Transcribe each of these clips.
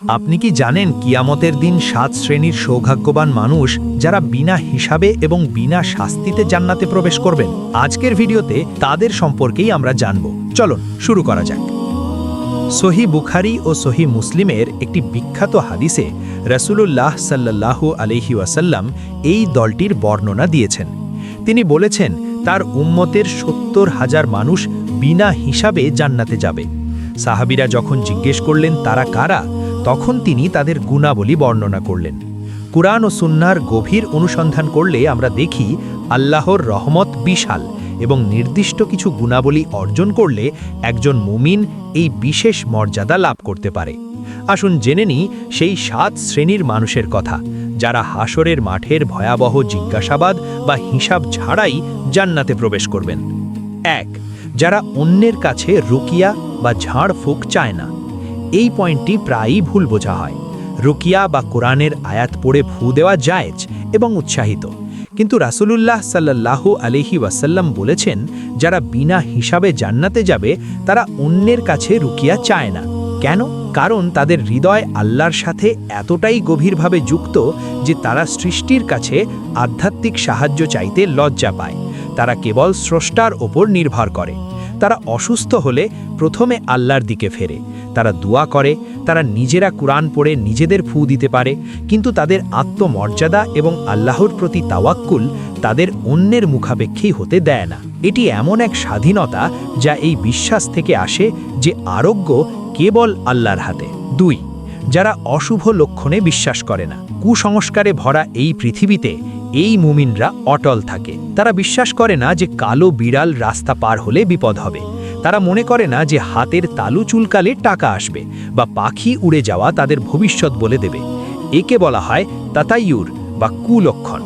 আপনি কি জানেন কিয়ামতের দিন 7 শ্রেণীর সৌভাগ্যবান মানুষ যারা বিনা হিসাবে এবং বিনা শাস্তিতে জান্নাতে প্রবেশ করবেন? আজকের ভিডিওতে তাদের সম্পর্কেই আমরা জানব। চলুন শুরু করা যাক। সহি বুখারী ও সহি মুসলিমের একটি বিখ্যাত হাদিসে রাসূলুল্লাহ সাল্লাল্লাহু আলাইহি ওয়াসাল্লাম এই দলটির বর্ণনা দিয়েছেন। তিনি বলেছেন তার উম্মতের 70,000 মানুষ বিনা হিসাবে জান্নাতে যাবে। সাহাবীরা যখন জিজ্ঞেস করলেন তারা কারা, তখন তিনি তাদের গুণাবলী বর্ণনা করলেন। কুরআন ও সুন্নাহর গভীর অনুসন্ধান করলে আমরা দেখি আল্লাহর রহমত বিশাল এবং নির্দিষ্ট কিছু গুণাবলী অর্জন করলে একজন মুমিন এই বিশেষ মর্যাদা লাভ করতে পারে। আসুন জেনে নিই সেই 7 শ্রেণীর মানুষের কথা, যারা হাসরের মাঠের ভয়াবহ জিজ্ঞাসাবাদ বা হিসাব ছাড়াই জান্নাতে প্রবেশ করবেন। 1. যারা অন্যের কাছে রুকিয়া বা ঝাড়ফুঁক চায় না। এই পয়েন্টটি প্রায়ই ভুল বোঝা হয়। রুকিয়া বা কোরআনের আয়াত পড়ে ফু দেওয়া জায়েজ এবং উৎসাহিত, কিন্তু রাসূলুল্লাহ সাল্লাল্লাহু আলাইহি ওয়াসাল্লাম বলেছেন যারা বিনা হিসাবে জান্নাতে যাবে তারা অন্যের কাছে রুকিয়া চায় না। কেন? কারণ তাদের হৃদয় আল্লাহর সাথে এতটাই গভীরভাবে যুক্ত যে তারা সৃষ্টির কাছে আধ্যাত্মিক সাহায্য চাইতে লজ্জা পায়। তারা কেবল স্রষ্টার ওপর নির্ভর করে। তারা অসুস্থ হলে প্রথমে আল্লাহর দিকে ফেরে। তারা দোয়া করে, তারা নিজেরা কুরআন পড়ে নিজেদের ফু দিতে পারে, কিন্তু তাদের আত্মমর্যাদা এবং আল্লাহর প্রতি তাওয়াক্কুল তাদের অন্যের মুখাপেক্ষী হতে দেয় না। এটি এমন এক স্বাধীনতা যা এই বিশ্বাস থেকে আসে যে আরোগ্য কেবল আল্লাহর হাতে। 2. যারা অশুভ লক্ষণে বিশ্বাস করে না। কুসংস্কারে ভরা এই পৃথিবীতে এই মুমিনরা অটল থাকে। তারা বিশ্বাস করে না যে কালো বিড়াল রাস্তা পার হলে বিপদ হবে। তারা মনে করে না যে হাতের তালু চুলকালে টাকা আসবে বা পাখি উড়ে যাওয়া তাদের ভবিষ্যৎ বলে দেবে। একে বলা হয় তাতায়ুর বা কুলক্ষণ।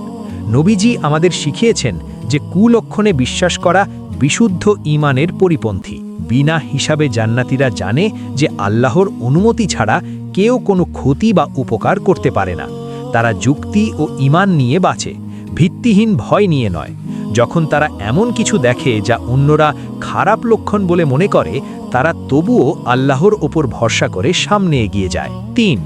নবীজি আমাদের শিখিয়েছেন যে কুলক্ষণে বিশ্বাস করা বিশুদ্ধ ঈমানের পরিপন্থী। বিনা হিসাবে জান্নাতীরা জানে যে আল্লাহর অনুমতি ছাড়া কেউ কোনো ক্ষতি বা উপকার করতে পারে না। তারা যুক্তি ও ঈমান নিয়ে বাঁচে, ভিত্তিহীন ভয় নিয়ে নয়। যখন তারা এমন কিছু দেখে যা অন্যরা খারাপ লক্ষণ বলে মনে করে, তারা তবুও আল্লাহর ওপর ভরসা করে সামনে এগিয়ে যায়। 3.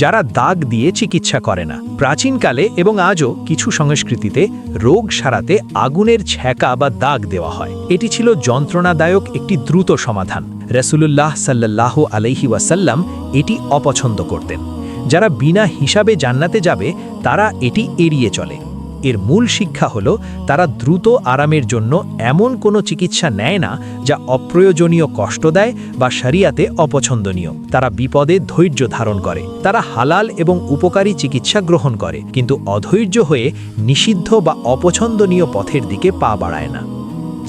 যারা দাগ দিয়ে চিকিৎসা করে না। প্রাচীনকালে এবং আজও কিছু সংস্কৃতিতে রোগ সারাতে আগুনের ছ্যাঁকা বা দাগ দেওয়া হয়। এটি ছিল যন্ত্রণাদায়ক একটি দ্রুত সমাধান। রাসূলুল্লাহ সাল্লাল্লাহু আলাইহি ওয়াসাল্লাম এটি অপছন্দ করতেন। যারা বিনা হিসাবে জান্নাতে যাবে তারা এটি এড়িয়ে চলে। এর মূল শিক্ষা হলো তারা দ্রুত আরামের জন্য এমন কোনো চিকিৎসা নেয় না যা অপ্রয়োজনীয় কষ্ট দেয় বা শরিয়াতে অপছন্দনীয়। তারা বিপদে ধৈর্য ধারণ করে। তারা হালাল এবং উপকারী চিকিৎসা গ্রহণ করে, কিন্তু অধৈর্য হয়ে নিষিদ্ধ বা অপছন্দনীয় পথের দিকে পা বাড়ায় না।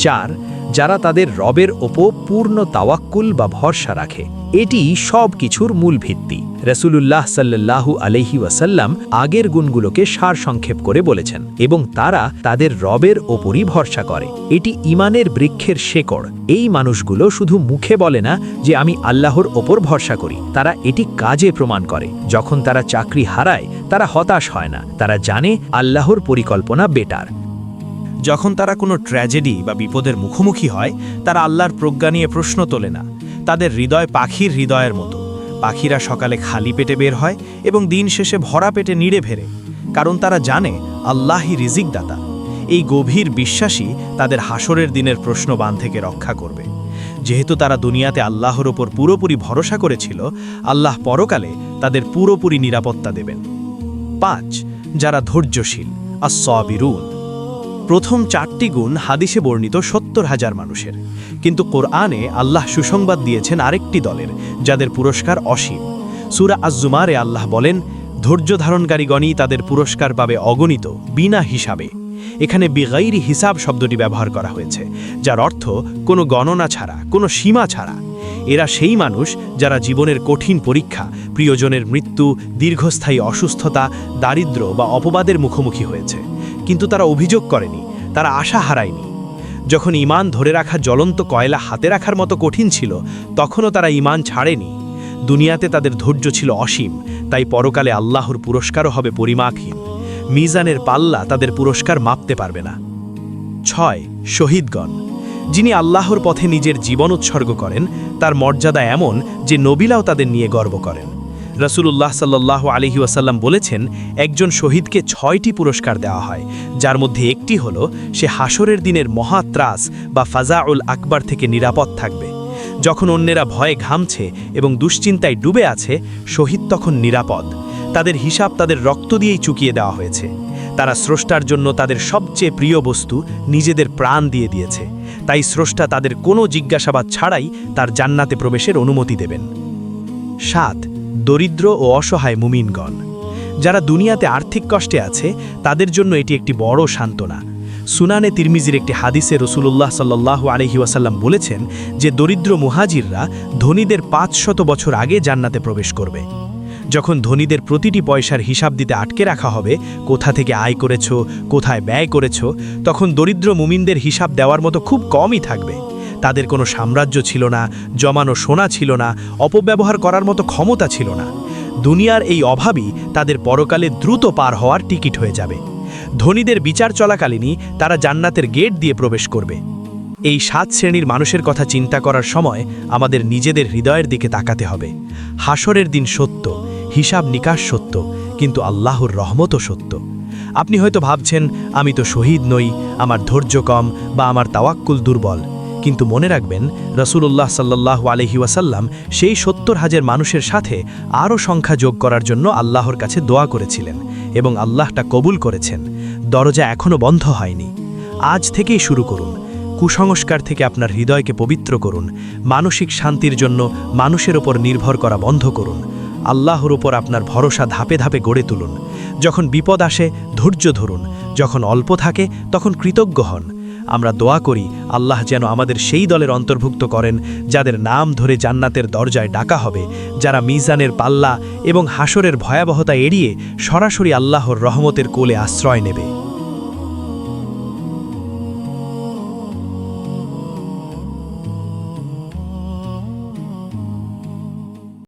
4. যারা তাদের রবের ওপর পূর্ণ তাওয়াক্কুল বা ভরসা রাখে। এটি সব কিছুর মূল ভিত্তি। রাসূলুল্লাহ সাল্লাল্লাহু আলাইহি ওয়াসাল্লাম আগের গুণগুলোকে সারসংক্ষেপ করে বলেছেন এবং তারা তাদের রবের ওপরই ভরসা করে। এটি ঈমানের বৃক্ষের শেকড়। এই মানুষগুলো শুধু মুখে বলে না যে আমি আল্লাহর ওপর ভরসা করি, তারা এটি কাজে প্রমাণ করে। যখন তারা চাকরি হারায় তারা হতাশ হয় না, তারা জানে আল্লাহর পরিকল্পনা বেটার। যখন তারা কোনো ট্র্যাজেডি বা বিপদের মুখোমুখি হয় তারা আল্লাহর প্রজ্ঞা নিয়ে প্রশ্ন তোলে না। তাদের হৃদয় পাখির হৃদয়ের মতো। পাখিরা সকালে খালি পেটে বের হয় এবং দিন শেষে ভরা পেটে নিড়ে ফেরে, কারণ তারা জানে আল্লাহই রিজিক দাতা। এই গভীর বিশ্বাসই তাদের হাসরের দিনের প্রশ্নবাণ থেকে রক্ষা করবে। যেহেতু তারা দুনিয়াতে আল্লাহর ওপর পুরোপুরি ভরসা করেছিল, আল্লাহ পরকালে তাদের পুরোপুরি নিরাপত্তা দেবেন। 5. যারা ধৈর্যশীল, আস-সাবিরুন। প্রথম 4টি গুণ হাদিসে বর্ণিত 70,000 মানুষের, কিন্তু কোরআনে আল্লাহ সুসংবাদ দিয়েছেন আরেকটি দলের, যাদের পুরস্কার অসীম। সূরা আজ-জুমারে আল্লাহ বলেন, ধৈর্য ধারণকারীগণই তাদের পুরস্কার পাবে অগণিত, বিনা হিসাবে। এখানে বিগাইরি হিসাব শব্দটি ব্যবহার করা হয়েছে, যার অর্থ কোনো গণনা ছাড়া, কোনো সীমা ছাড়া। এরা সেই মানুষ যারা জীবনের কঠিন পরীক্ষা, প্রিয়জনের মৃত্যু, দীর্ঘস্থায়ী অসুস্থতা, দারিদ্র্য বা অপবাদের মুখোমুখি হয়েছে, কিন্তু তারা অভিযোগ করেনি, তারা আশা হারায়নি। যখন ঈমান ধরে রাখা জ্বলন্ত কয়লা হাতে রাখার মতো কঠিন ছিল, তখনও তারা ঈমান ছাড়েনি। দুনিয়াতে তাদের ধৈর্য ছিল অসীম, তাই পরকালে আল্লাহর পুরস্কারও হবে পরিমাপহীন। মিজানের পাল্লা তাদের পুরস্কার মাপতে পারবে না। 6. শহীদগণ। যিনি আল্লাহর পথে নিজের জীবন উৎসর্গ করেন, তার মর্যাদা এমন যে নবীরাও তাদের নিয়ে গর্ব করেন। রাসূলুল্লাহ সাল্লাল্লাহু আলাইহি ওয়াসাল্লাম বলেছেন, একজন শহীদকে 6টি পুরস্কার দেওয়া হয়, যার মধ্যে একটি হলো সে হাসরের দিনের মহাত্রাস বা ফাজাউল আকবার থেকে নিরাপদ থাকবে। যখন অন্যেরা ভয়ে ঘামছে এবং দুশ্চিন্তায় ডুবে আছে, শহীদ তখন নিরাপদ। তাদের হিসাব তাদের রক্ত দিয়েই চুকিয়ে দেওয়া হয়েছে। তারা স্রষ্টার জন্য তাদের সবচেয়ে প্রিয় বস্তু নিজেদের প্রাণ দিয়ে দিয়েছে। তাই স্রষ্টা তাদের কোনো জিজ্ঞাসাবাদ ছাড়াই তার জান্নাতে প্রবেশের অনুমতি দেবেন। 7. দরিদ্র ও অসহায় মুমিনগণ। যারা দুনিয়াতে আর্থিক কষ্টে আছে, তাদের জন্য এটি একটি বড় সান্ত্বনা। সুনানে তিরমিজির একটি হাদিসে রাসূলুল্লাহ সাল্লাল্লাহু আলাইহি ওয়াসাল্লাম বলেছেন যে দরিদ্র মুহাজিররা ধনীদের 500 বছর আগে জান্নাতে প্রবেশ করবে। যখন ধনীদের প্রতিটি পয়সার হিসাব দিতে আটকে রাখা হবে, কোথা থেকে আয় করেছ, কোথায় ব্যয় করেছ, তখন দরিদ্র মুমিনদের হিসাব দেওয়ার মতো খুব কমই থাকবে। তাদের কোনো সাম্রাজ্য ছিল না, জমানো সোনা ছিল না, অপব্যবহার করার মতো ক্ষমতা ছিল না। দুনিয়ার এই অভাবই তাদের পরকালে দ্রুত পার হওয়ার টিকিট হয়ে যাবে। ধনীদের বিচার চলাকালীনই তারা জান্নাতের গেট দিয়ে প্রবেশ করবে। এই 7 শ্রেণীর মানুষের কথা চিন্তা করার সময় আমাদের নিজেদের হৃদয়ের দিকে তাকাতে হবে। হাসরের দিন সত্য, হিসাব নিকাশ সত্য, কিন্তু আল্লাহর রহমতও সত্য। আপনি হয়তো ভাবছেন, আমি তো শহীদ নই, আমার ধৈর্য কম বা আমার তাওয়াক্কুল দুর্বল। কিন্তু মনে রাখবেন, রাসূলুল্লাহ সাল্লাল্লাহু আলাইহি ওয়াসাল্লাম সেই 70,000 মানুষের সাথে আরও সংখ্যা যোগ করার জন্য আল্লাহর কাছে দোয়া করেছিলেন এবং আল্লাহটা কবুল করেছেন। দরজা এখনও বন্ধ হয়নি। আজ থেকেই শুরু করুন। কুসংস্কার থেকে আপনার হৃদয়কে পবিত্র করুন। মানসিক শান্তির জন্য মানুষের ওপর নির্ভর করা বন্ধ করুন। আল্লাহর ওপর আপনার ভরসা ধাপে ধাপে গড়ে তুলুন। যখন বিপদ আসে, ধৈর্য ধরুন। যখন অল্প থাকে, তখন কৃতজ্ঞ হন। আমরা দোয়া করি আল্লাহ যেন আমাদের সেই দলের অন্তর্ভুক্ত করেন যাদের নাম ধরে জান্নাতের দরজায় ডাকা হবে, যারা মিজানের পাল্লা এবং হাসরের ভয়াবহতা এড়িয়ে সরাসরি আল্লাহর রহমতের কোলে আশ্রয় নেবে।